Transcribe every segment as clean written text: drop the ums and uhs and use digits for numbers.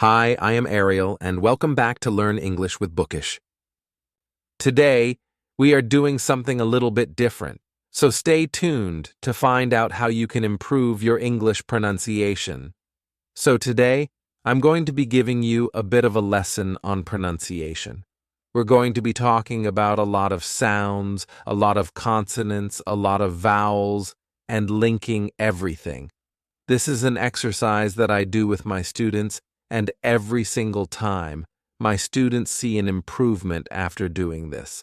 Hi, I am Ariel, and welcome back to Learn English with Bookish. Today, we are doing something a little bit different, so stay tuned to find out how you can improve your English pronunciation. So today, I'm going to be giving you a bit of a lesson on pronunciation. We're going to be talking about a lot of sounds, a lot of consonants, a lot of vowels, and linking everything. This is an exercise that I do with my students, and every single time, my students see an improvement after doing this.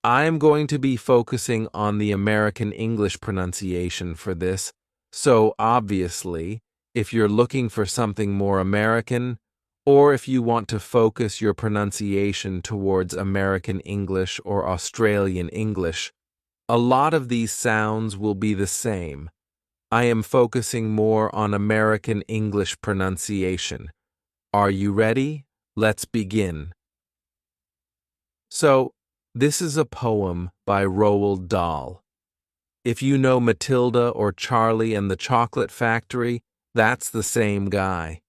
I am going to be focusing on the American English pronunciation for this, so obviously, if you're looking for something more American, or if you want to focus your pronunciation towards American English or Australian English, a lot of these sounds will be the same. I am focusing more on American English pronunciation. Are you ready? Let's begin. So, this is a poem by Roald Dahl. If you know Matilda or Charlie and the Chocolate Factory, that's the same guy.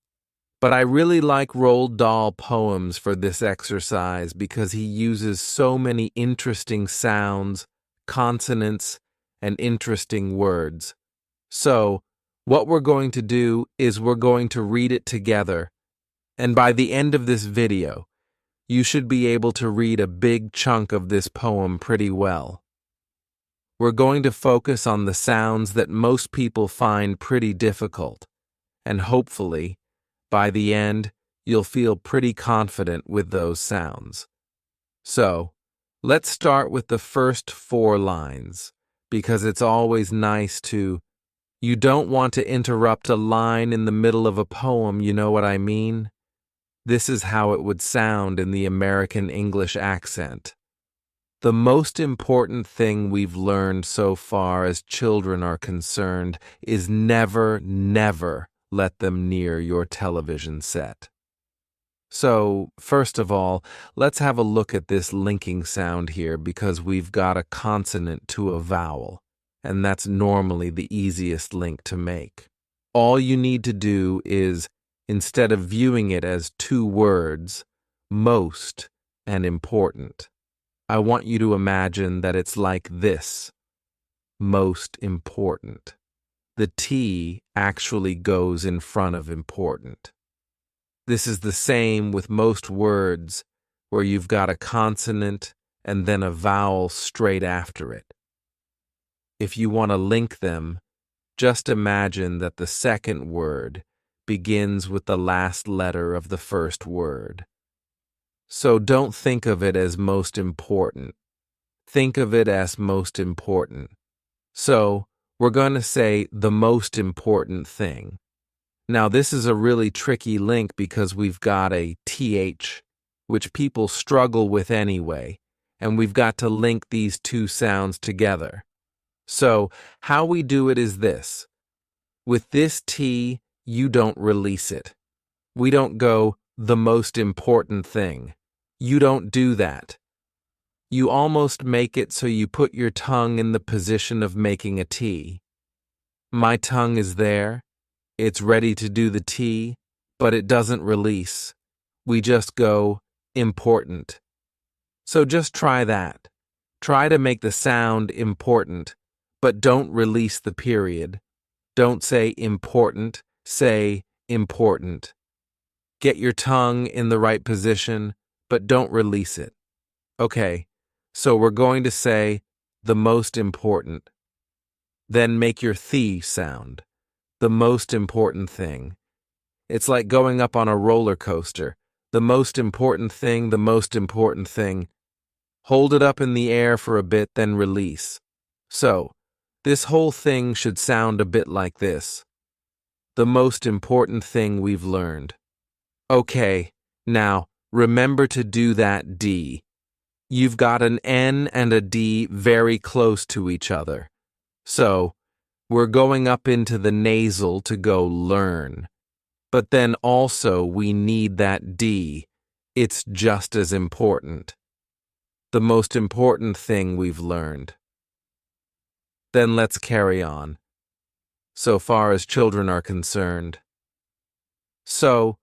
But I really like Roald Dahl poems for this exercise because he uses so many interesting sounds, consonants, and interesting words. So, what we're going to do is we're going to read it together. And by the end of this video, you should be able to read a big chunk of this poem pretty well. We're going to focus on the sounds that most people find pretty difficult, and hopefully, by the end, you'll feel pretty confident with those sounds. So, let's start with the first 4 lines, because it's always nice to. You don't want to interrupt a line in the middle of a poem, you know what I mean? This is how it would sound in the American English accent. The most important thing we've learned so far as children are concerned is never, never let them near your television set. So, first of all, let's have a look at this linking sound here because we've got a consonant to a vowel, and that's normally the easiest link to make. All you need to do is, instead of viewing it as 2 words, most and important, I want you to imagine that it's like this: most important. The T actually goes in front of important. This is the same with most words where you've got a consonant and then a vowel straight after it. If you want to link them, just imagine that the second word begins with the last letter of the first word. So don't think of it as most important. Think of it as most important. So we're going to say the most important thing. Now this is a really tricky link because we've got a TH, which people struggle with anyway, and we've got to link these 2 sounds together. So how we do it is this. With this T, you don't release it. We don't go, the most important thing. You don't do that. You almost make it so you put your tongue in the position of making a T. My tongue is there. It's ready to do the T, but it doesn't release. We just go, important. So just try that. Try to make the sound important, but don't release the period. Don't say important, say important. Get your tongue in the right position, but don't release it. Okay, so we're going to say the most important. Then make your th sound. The most important thing. It's like going up on a roller coaster. The most important thing, the most important thing. Hold it up in the air for a bit, then release. So, this whole thing should sound a bit like this. The most important thing we've learned. Okay, now, remember to do that D. You've got an N and a D very close to each other. So, we're going up into the nasal to go learn. But then also we need that D. It's just as important. The most important thing we've learned. Then let's carry on. So far as children are concerned. So,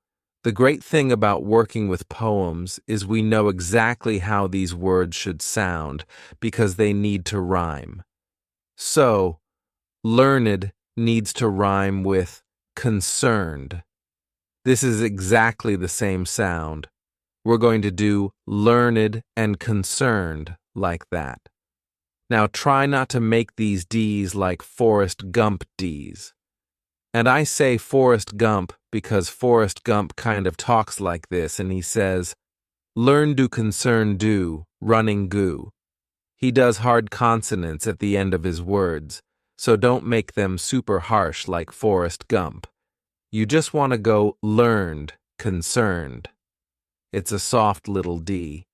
The great thing about working with poems is we know exactly how these words should sound because they need to rhyme. So, learned needs to rhyme with concerned. This is exactly the same sound. We're going to do learned and concerned like that. Now try not to make these D's like Forrest Gump D's. And I say Forrest Gump because Forrest Gump kind of talks like this and he says, learn do concern do, running goo. He does hard consonants at the end of his words, so don't make them super harsh like Forrest Gump. You just want to go learned, concerned. It's a soft little D.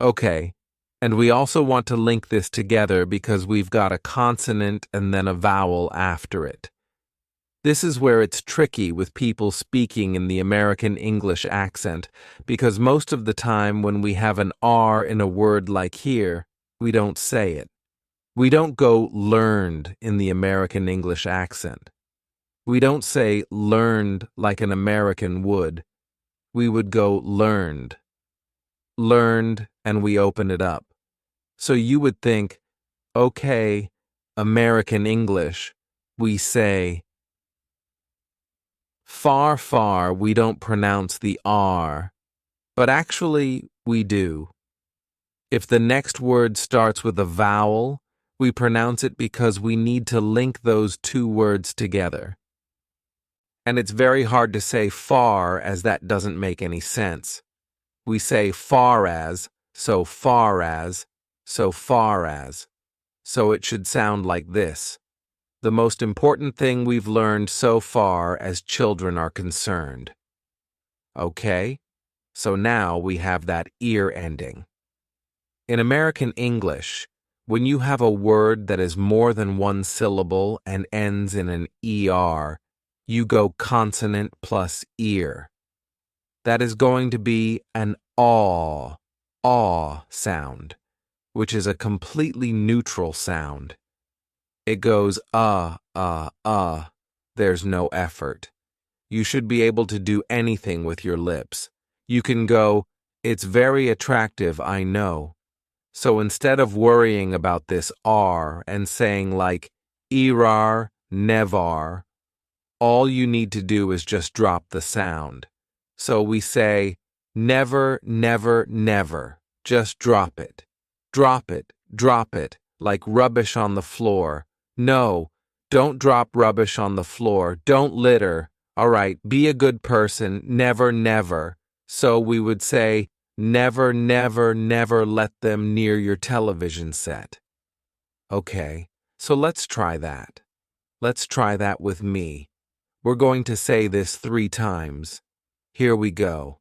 Okay, and we also want to link this together because we've got a consonant and then a vowel after it. This is where it's tricky with people speaking in the American English accent because most of the time when we have an R in a word like here, we don't say it. We don't go learned in the American English accent. We don't say learned like an American would. We would go learned. Learned, and we open it up. So you would think, okay, American English, we say, far, far, we don't pronounce the R, but actually we do. If the next word starts with a vowel, we pronounce it because we need to link those two words together. And it's very hard to say far as that doesn't make any sense. We say far as, so far as, so far as. So it should sound like this. The most important thing we've learned so far as children are concerned. Okay? So now we have that ear ending. In American English, when you have a word that is more than one syllable and ends in an ER, you go consonant plus ear. That is going to be an aw sound, which is a completely neutral sound. It goes There's no effort. You should be able to do anything with your lips. You can go, it's very attractive, I know. So instead of worrying about this R and saying like irar, nevar, all you need to do is just drop the sound. So we say never, never, never. Just drop it. Drop it, drop it, like rubbish on the floor. No, don't drop rubbish on the floor. Don't litter. All right, be a good person. Never, never. So we would say, never, never, never let them near your television set. Okay, so let's try that. Let's try that with me. We're going to say this 3 times. Here we go.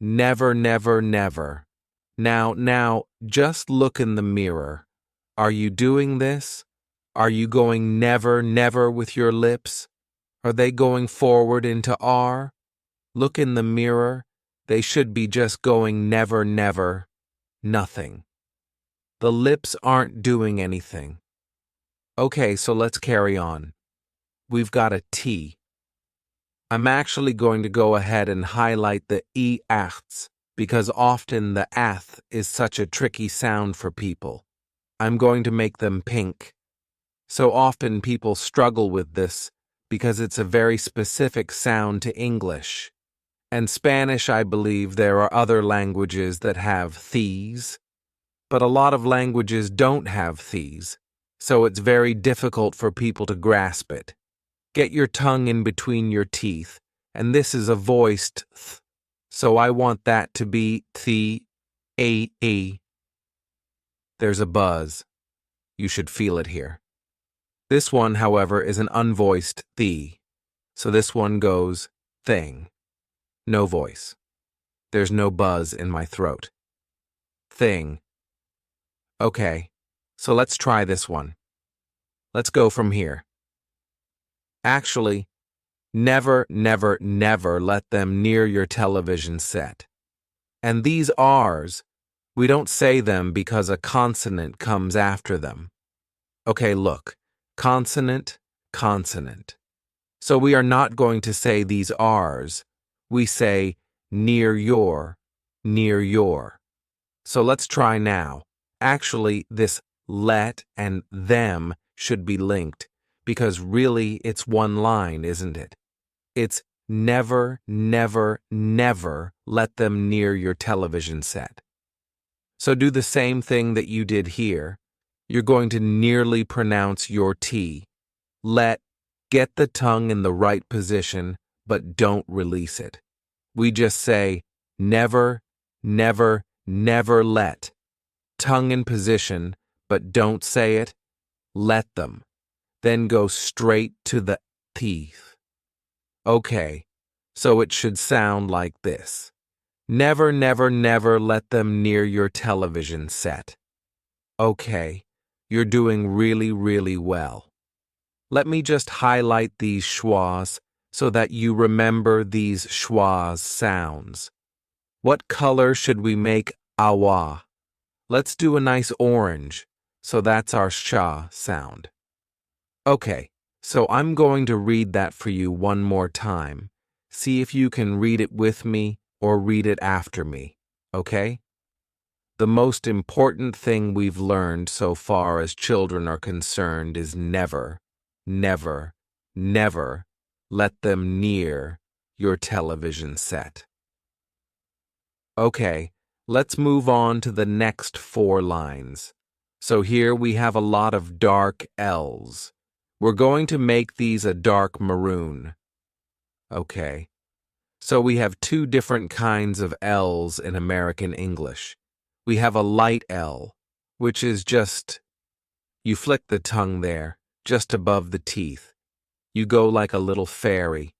Never, never, never. Now, just look in the mirror. Are you doing this? Are you going never, never with your lips? Are they going forward into R? Look in the mirror. They should be just going never, never, nothing. The lips aren't doing anything. Okay, so let's carry on. We've got a T. I'm actually going to go ahead and highlight the E-aths because often the ath is such a tricky sound for people. I'm going to make them pink. So often people struggle with this because it's a very specific sound to English. And Spanish, I believe there are other languages that have these, but a lot of languages don't have these, so it's very difficult for people to grasp it. Get your tongue in between your teeth, and this is a voiced th, so I want that to be the-a-e. There's a buzz. You should feel it here. This one, however, is an unvoiced the, so this one goes thing. No voice. There's no buzz in my throat. Thing. Okay, so let's try this one. Let's go from here. Actually, never, never, never let them near your television set. And these R's, we don't say them because a consonant comes after them. Okay, look. Consonant, consonant. So we are not going to say these R's. we say near your, near your. So let's try now. Actually, this let and them should be linked, because really it's one line, isn't it? It's never, never, never let them near your television set. So do the same thing that you did here. You're going to nearly pronounce your T. Get the tongue in the right position, but don't release it. We just say never, never, never let. Tongue in position, but don't say it. Let them. Then go straight to the teeth. Okay, so it should sound like this. Never, never, never let them near your television set. Okay, you're doing really, really well. Let me just highlight these schwas so that you remember these schwas sounds. What color should we make awa? Let's do a nice orange, so that's our sha sound. Okay, so I'm going to read that for you one more time. See if you can read it with me or read it after me, okay? The most important thing we've learned so far as children are concerned is never, never, never let them near your television set. Okay, let's move on to the next 4 lines. So here we have a lot of dark L's. We're going to make these a dark maroon. Okay, so we have 2 different kinds of L's in American English. We have a light L, which is just, you flick the tongue there, just above the teeth. You go like a little fairy.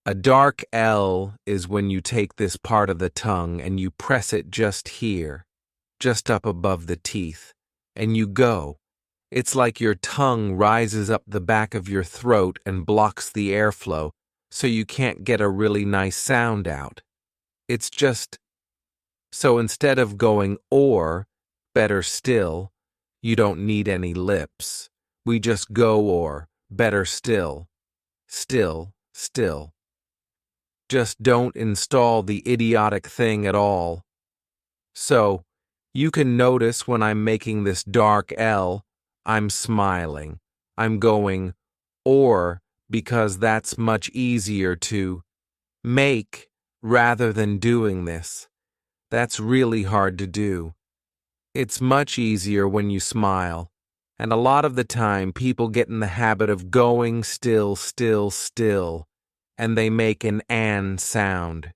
A dark L is when you take this part of the tongue and you press it just here, just up above the teeth, and you go. It's like your tongue rises up the back of your throat and blocks the airflow, so you can't get a really nice sound out. It's just, so instead of going or, better still, you don't need any lips. We just go or, better still, still, still. Just don't install the idiotic thing at all. So, you can notice when I'm making this dark L, I'm smiling. I'm going or because that's much easier to make rather than doing this. That's really hard to do. It's much easier when you smile, and a lot of the time people get in the habit of going still, still, still, and they make an an sound.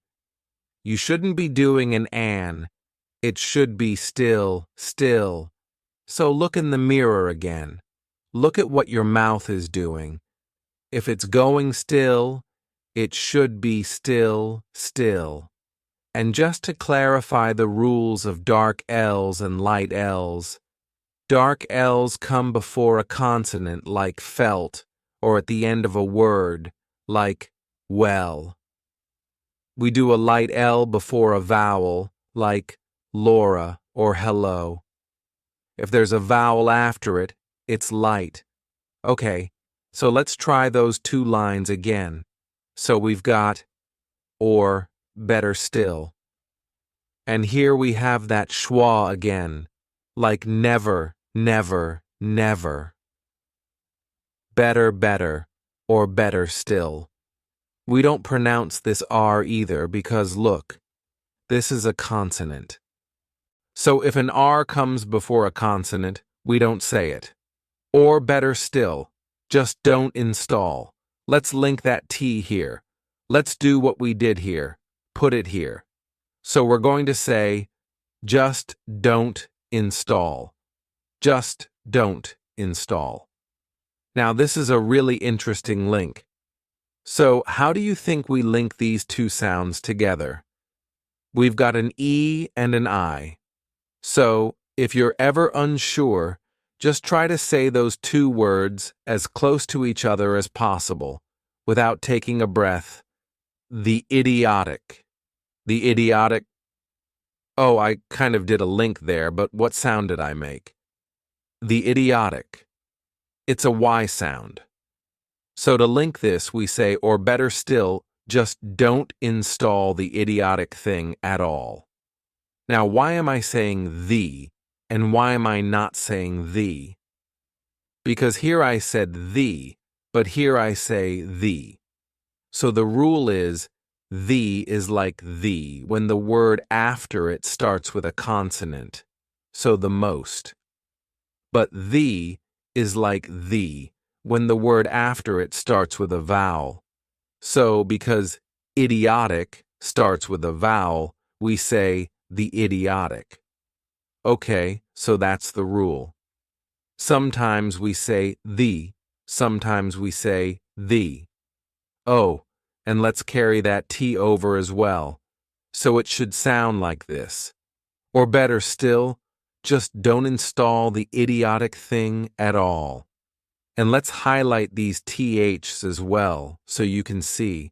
You shouldn't be doing an an. It should be still, still. So look in the mirror again. Look at what your mouth is doing. If it's going still, it should be still, still. And just to clarify the rules of dark L's and light L's, dark L's come before a consonant like felt, or at the end of a word like well. We do a light L before a vowel like Laura or hello. If there's a vowel after it, it's light. Okay, so let's try those 2 lines again. So we've got or better still. And here we have that schwa again, like never, never, never. Better, better, or better still. We don't pronounce this R either because look, this is a consonant. So if an R comes before a consonant, we don't say it. Or better still, just don't install. Let's link that T here. Let's do what we did here. Put it here. So we're going to say, just don't install. Just don't install. Now this is a really interesting link. So how do you think we link these 2 sounds together? We've got an E and an I. So if you're ever unsure, just try to say those 2 words as close to each other as possible, without taking a breath. The idiotic. The idiotic. Oh, I kind of did a link there, but what sound did I make? The idiotic. It's a Y sound. So to link this, we say, or better still, Just don't install the idiotic thing at all. Now, why am I saying the, and why am I not saying the? Because here I said the, but here I say the. So the rule is, the is like the when the word after it starts with a consonant, so the most. But the is like the when the word after it starts with a vowel. So because idiotic starts with a vowel, we say the idiotic. Okay, so that's the rule. Sometimes we say the, sometimes we say the. Oh, and let's carry that T over as well, so it should sound like this. Or better still, just don't install the idiotic thing at all. And let's highlight these THs as well, so you can see.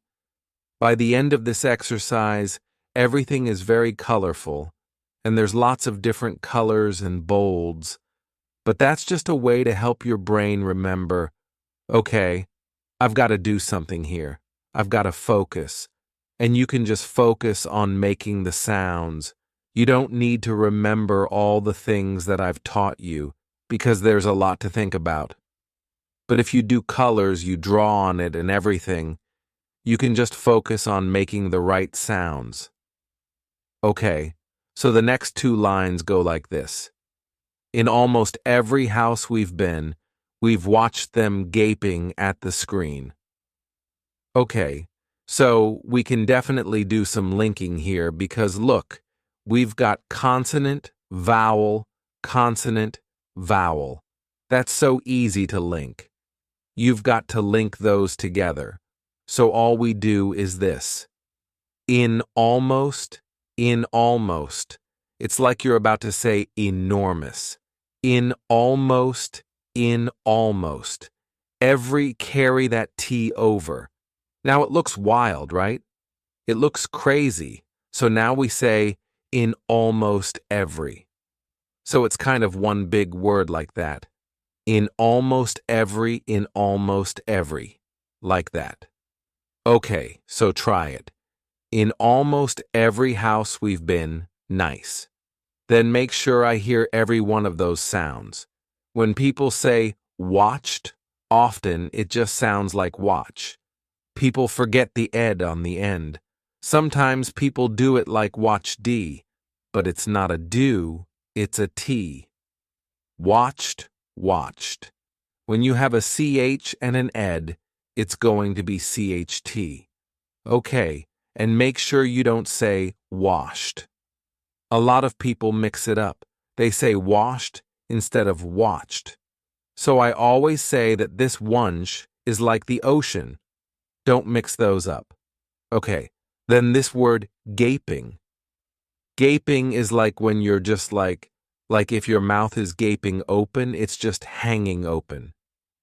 By the end of this exercise, everything is very colorful, and there's lots of different colors and bolds. But that's just a way to help your brain remember, okay, I've got to do something here. I've got to focus. And you can just focus on making the sounds. You don't need to remember all the things that I've taught you, because there's a lot to think about. But if you do colors, you draw on it and everything, you can just focus on making the right sounds. Okay, so the next two lines go like this. In almost every house we've been, we've watched them gaping at the screen. Okay, so we can definitely do some linking here because look, we've got consonant, vowel, consonant, vowel. That's so easy to link. You've got to link those together. So all we do is this. In almost. It's like you're about to say enormous. In almost. Every carry that T over. Now it looks wild, right? It looks crazy. So now we say in almost every. So it's kind of one big word like that. In almost every, like that. Okay, so try it. In almost every house we've been, nice. Then make sure I hear every one of those sounds. When people say watched, often it just sounds like watch. People forget the ed on the end. Sometimes people do it like watch D, but it's not a do, it's a T. Watched. When you have a CH and an ed, it's going to be CHT. Okay, and make sure you don't say washed. A lot of people mix it up. They say washed instead of watched. So I always say that this wunsch is like the ocean. Don't mix those up. Okay, then this word gaping. Gaping is like when you're just like if your mouth is gaping open, it's just hanging open.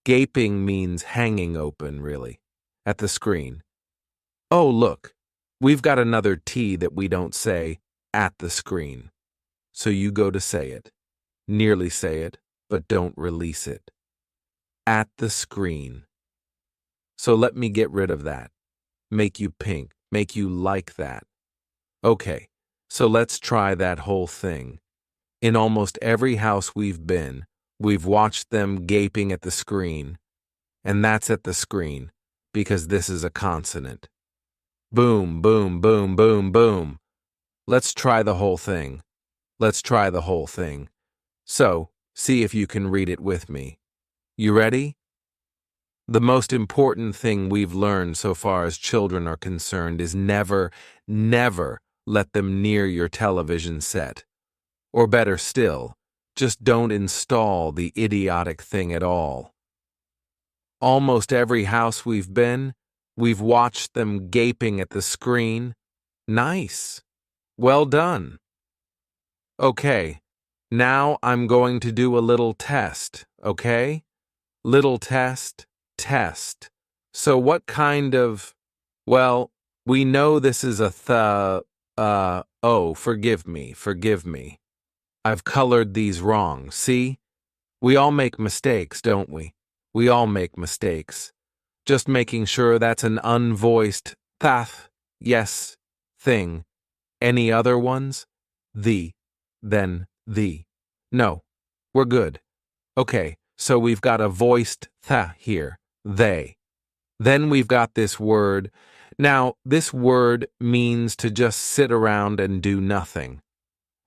Gaping means hanging open, really, at the screen. Oh, look, we've got another T that we don't say at the screen. So you go to say it. Nearly say it, but don't release it. At the screen. So let me get rid of that. Make you pink. Make you like that. Okay, so let's try that whole thing. In almost every house we've been, we've watched them gaping at the screen. And that's at the screen, because this is a consonant. Boom, boom, boom, boom, boom. Let's try the whole thing. So, see if you can read it with me. You ready? The most important thing we've learned so far as children are concerned is never let them near your television set. Or better still, just don't install the idiotic thing at all. Almost every house we've been, we've watched them gaping at the screen. Nice. Well done. Okay, now I'm going to do a little test, okay? Little test. So what kind of, well, we know this is a oh, forgive me. I've colored these wrong, see? We all make mistakes, don't we? We all make mistakes. Just making sure that's an unvoiced That, yes, thing. Any other ones? The, then the. No, we're good. Okay, so we've got a voiced th here, they. Then we've got this word. Now, this word means to just sit around and do nothing.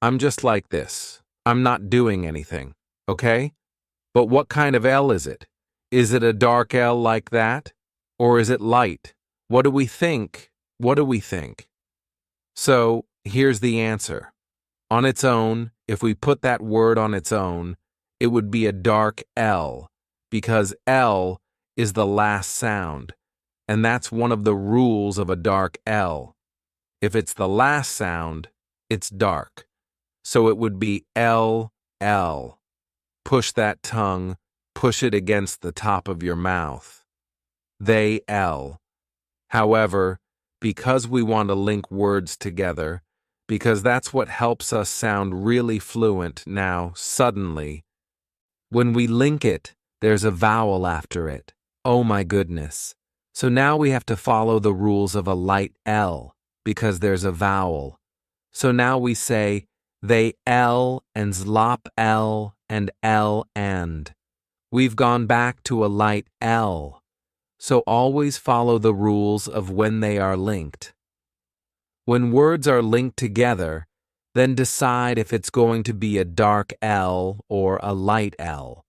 I'm just like this. I'm not doing anything, okay? But what kind of L is it? Is it a dark L like that? Or is it light? What do we think? What do we think? So, here's the answer. On its own, if we put that word on its own, it would be a dark L, because L is the last sound, and that's one of the rules of a dark L. If it's the last sound, it's dark. So it would be L, L. Push that tongue, push it against the top of your mouth. They, L. However, because we want to link words together, because that's what helps us sound really fluent now, suddenly, when we link it, there's a vowel after it. Oh my goodness. So now we have to follow the rules of a light L, because there's a vowel. So now we say, they L and zlop L and L and. We've gone back to a light L. So always follow the rules of when they are linked. When words are linked together, then decide if it's going to be a dark L or a light L.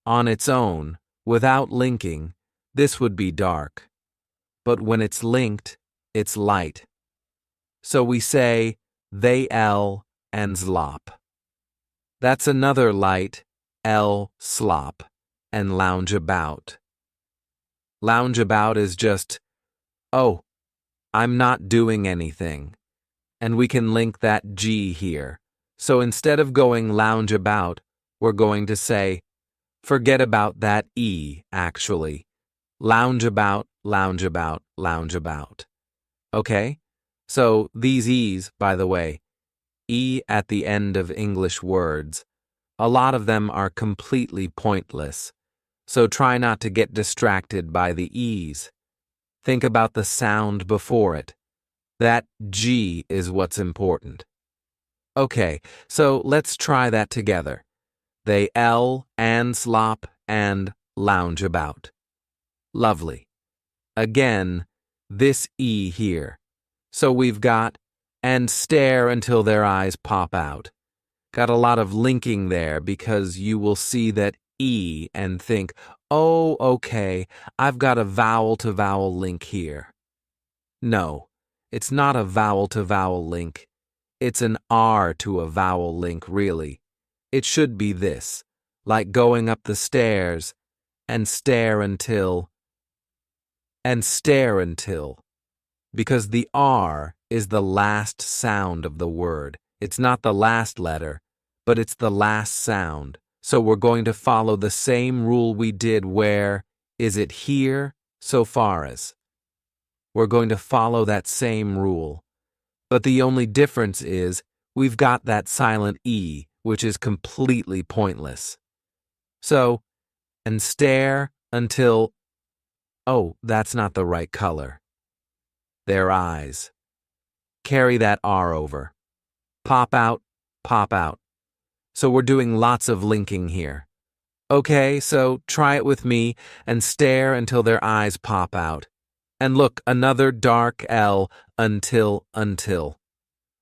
On its own, without linking, this would be dark. But when it's linked, it's light. So we say, they L and zlop. That's another light, L slop, and lounge about. Lounge about is just, oh, I'm not doing anything. And we can link that G here. So instead of going lounge about, we're going to say, forget about that E, actually. Lounge about, lounge about, lounge about. Okay? So these E's, by the way, E at the end of English words, a lot of them are completely pointless. So try not to get distracted by the E's. Think about the sound before it. That G is what's important. Okay, so let's try that together. They L and slop and lounge about. Lovely. Again, this E here. So we've got and stare until their eyes pop out. Got a lot of linking there because you will see that E and think, oh, okay, I've got a vowel-to-vowel link here. No, it's not a vowel-to-vowel link. It's an R to a vowel link, really. It should be this, like going up the stairs, and stare until, because the R is the last sound of the word. It's not the last letter, but it's the last sound. So we're going to follow the same rule we did where, is it here, so far as. We're going to follow that same rule. But the only difference is we've got that silent E, which is completely pointless. So, and stare until, oh, that's not the right color. Their eyes. Carry that R over. Pop out, pop out. So we're doing lots of linking here. Okay, so try it with me and stare until their eyes pop out. And look, another dark L until.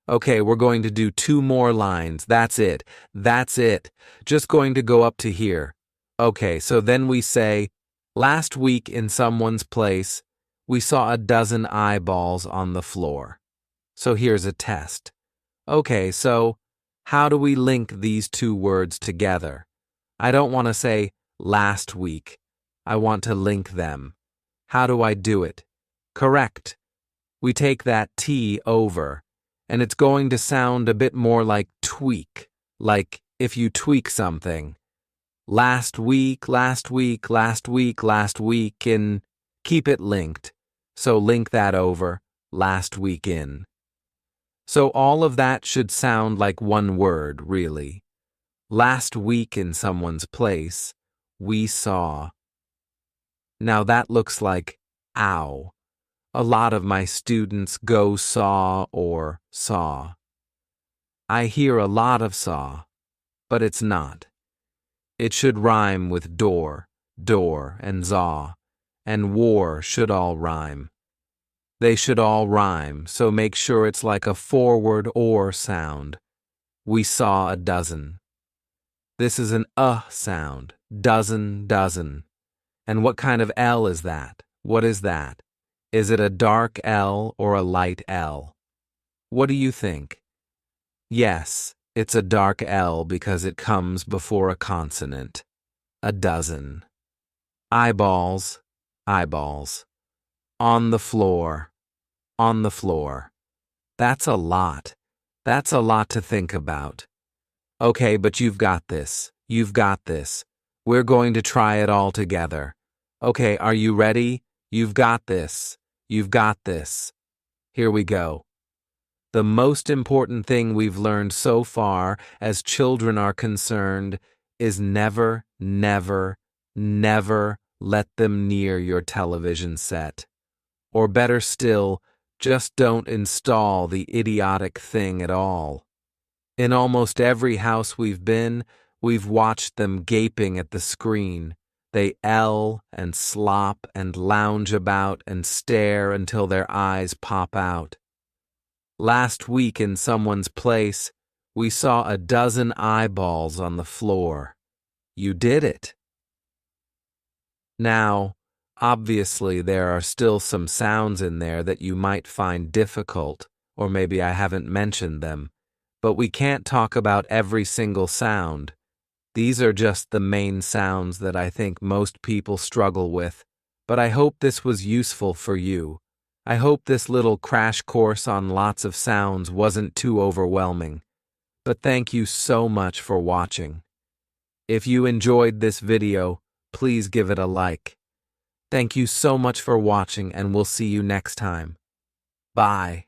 Okay, we're going to do 2 more lines. That's it. That's it. Just going to go up to here. Okay, so then we say, last week in someone's place, we saw a dozen eyeballs on the floor. So here's a test. Okay, so how do we link these 2 words together? I don't want to say last week. I want to link them. How do I do it? Correct. We take that T over, and it's going to sound a bit more like tweak, like if you tweak something. Last week, last week, last week, last week, and keep it linked. So link that over, last week in. So all of that should sound like one word, really. Last week in someone's place, we saw. Now that looks like ow. A lot of my students go saw or saw. I hear a lot of saw, but it's not. It should rhyme with door, door, and zaw, and war should all rhyme. They should all rhyme, so make sure it's like a forward or sound. We saw a dozen. This is an sound. Dozen, dozen. And what kind of L is that? What is that? Is it a dark L or a light L? What do you think? Yes, it's a dark L because it comes before a consonant. A dozen. Eyeballs, eyeballs. On the floor, on the floor. That's a lot. That's a lot to think about. Okay, but you've got this. You've got this. We're going to try it all together. Okay, are you ready? You've got this. You've got this. Here we go. The most important thing we've learned so far as children are concerned is never, never, never let them near your television set. Or better still, just don't install the idiotic thing at all. In almost every house we've been, we've watched them gaping at the screen. They L and slop and lounge about and stare until their eyes pop out. Last week in someone's place, we saw a dozen eyeballs on the floor. You did it. Now, obviously there are still some sounds in there that you might find difficult, or maybe I haven't mentioned them, but we can't talk about every single sound. These are just the main sounds that I think most people struggle with, but I hope this was useful for you. I hope this little crash course on lots of sounds wasn't too overwhelming. But thank you so much for watching. If you enjoyed this video, please give it a like. Thank you so much for watching, and we'll see you next time. Bye.